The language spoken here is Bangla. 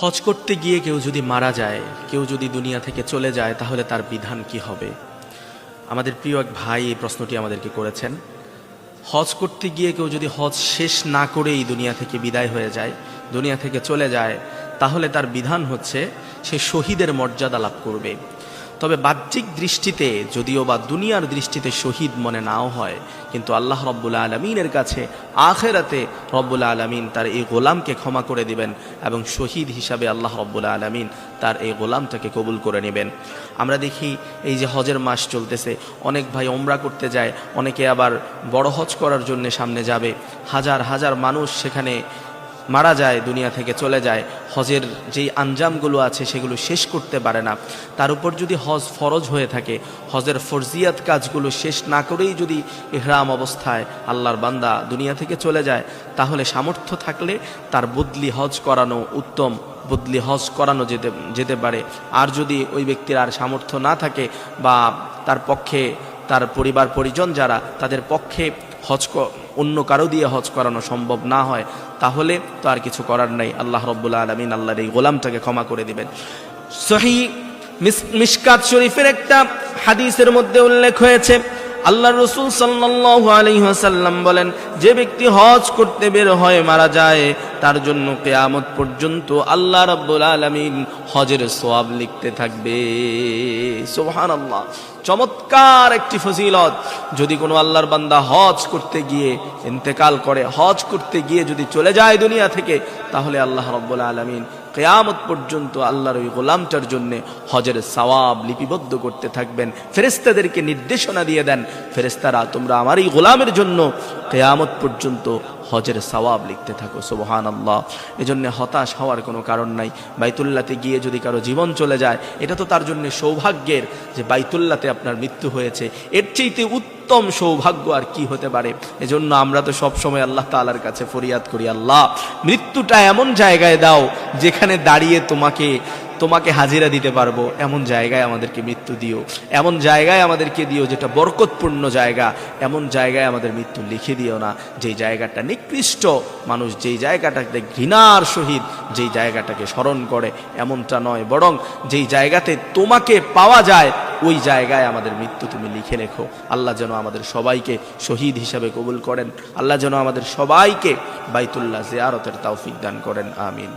হজ করতে গিয়ে কেউ যদি মারা যায়, কেউ যদি দুনিয়া থেকে চলে যায়, তাহলে তার বিধান কি হবে? আমাদের প্রিয় এক ভাই এই প্রশ্নটি আমাদেরকে করেছেন। হজ করতে গিয়ে কেউ যদি হজ শেষ না করেই দুনিয়া থেকে বিদায় হয়ে যায়, দুনিয়া থেকে চলে যায়, তাহলে তার বিধান হচ্ছে সে শহীদের মর্যাদা লাভ করবে। তবে বাহ্যিক দৃষ্টিতে যদিও বা দুনিয়ার দৃষ্টিতে শহীদ মনে নাও হয়, কিন্তু আল্লাহ রব্বুল আলমিনের কাছে আখেরাতে রব্বুল আলমিন তার এই গোলামকে ক্ষমা করে দিবেন এবং শহীদ হিসাবে আল্লাহ রব্বুল আলমিন তার এই গোলামটাকে কবুল করে নেবেন। আমরা দেখি এই যে হজের মাস চলতেছে, অনেক ভাই ওমরা করতে যায়, অনেকে আবার বড় হজ করার জন্য সামনে যাবে। হাজার হাজার মানুষ সেখানে মারা যায়, দুনিয়া থেকে চলে যায়। হজের যেই আঞ্জামগুলো আছে সেগুলো শেষ করতে পারে না। তার উপর যদি হজ ফরজ হয়ে থাকে, হজের ফরজিয়াত কাজগুলো শেষ না করেই যদি ইহরাম অবস্থায় আল্লাহর বান্দা দুনিয়া থেকে চলে যায়, তাহলে সামর্থ্য থাকলে তার বদলি হজ করানো উত্তম, বদলি হজ করানো যেতে পারে। আর যদি ওই ব্যক্তির আর সামর্থ্য না থাকে বা তার পক্ষে তার পরিবার পরিজন যারা, তাদের পক্ষে হজ অন্য কারো দিয়ে হজ করানো সম্ভব না হয়, তাহলে তো আর কিছু করার নাই। আল্লাহ রব্বুল আলমিন আল্লাহর এই গোলামটাকে ক্ষমা করে দিবেন। সহিহ মিশকাত শরীফের একটা হাদিসের মধ্যে উল্লেখ হয়েছে, আল্লাহর রাসূল সাল্লাল্লাহু আলাইহি ওয়াসাল্লাম বলেন, যে ব্যক্তি হজ করতে বের হয় মারা যায়, তার জন্য কিয়ামত পর্যন্ত আল্লাহ রাব্বুল আলামিন হজের সওয়াব লিখতে থাকবে। সুবহানাল্লাহ, চমৎকার একটি ফজিলত। যদি কোনো আল্লাহর বান্দা হজ করতে গিয়ে ইন্তেকাল করে, হজ করতে গিয়ে যদি চলে যায় দুনিয়া থেকে, তাহলে আল্লাহ রাব্বুল আলামিন কিয়ামত পর্যন্ত আল্লাহর ওই গোলামটার জন্য হজের সওয়াব লিপিবদ্ধ করতে থাকবেন। ফেরেশতাদেরকে নির্দেশনা দিয়ে দেন, ফেরেশতারা তোমরা আমার এই গোলামের জন্য কিয়ামত পর্যন্ত হজের সওয়াব লিখতে থাকো। সুবহানাল্লাহ। এজন্য হতাশ হওয়ার কোনো কারণ নাই। বাইতুল্লাহতে গিয়ে যদি কারো জীবন চলে যায়, এটা তো তার জন্য সৌভাগ্যের যে বাইতুল্লাহতে আপনার মৃত্যু হয়েছে। এর চাইতে উত্তম সৌভাগ্য আর কি হতে পারে? এজন্য আমরা তো সব সময় আল্লাহ তাআলার কাছে ফরিয়াদ করি, আল্লাহ মৃত্যুটা এমন জায়গায় দাও যেখানে দাঁড়িয়ে তোমাকে হাজিরা দিতে পারবো, এমন জায়গায় আমাদেরকে মৃত্যু দিও। এমন জায়গায় আমাদেরকে দিও যেটা বরকতপূর্ণ জায়গা। এমন জায়গায় আমাদের মৃত্যু লিখে দিও না যেই জায়গাটা নিকৃষ্ট, মানুষ যেই জায়গাটাকে ঘৃণার সহিত যেই জায়গাটাকে স্মরণ করে, এমনটা নয়, বরং যেই জায়গাতে তোমাকে পাওয়া যায় ওই জায়গায় আমাদের মৃত্যু তুমি লিখে রেখো। আল্লাহ যেন আমাদের সবাইকে শহীদ হিসাবে কবুল করেন। আল্লাহ যেন আমাদের সবাইকে বাইতুল্লাহ জিয়ারতের তৌফিক দান করেন। আমিন।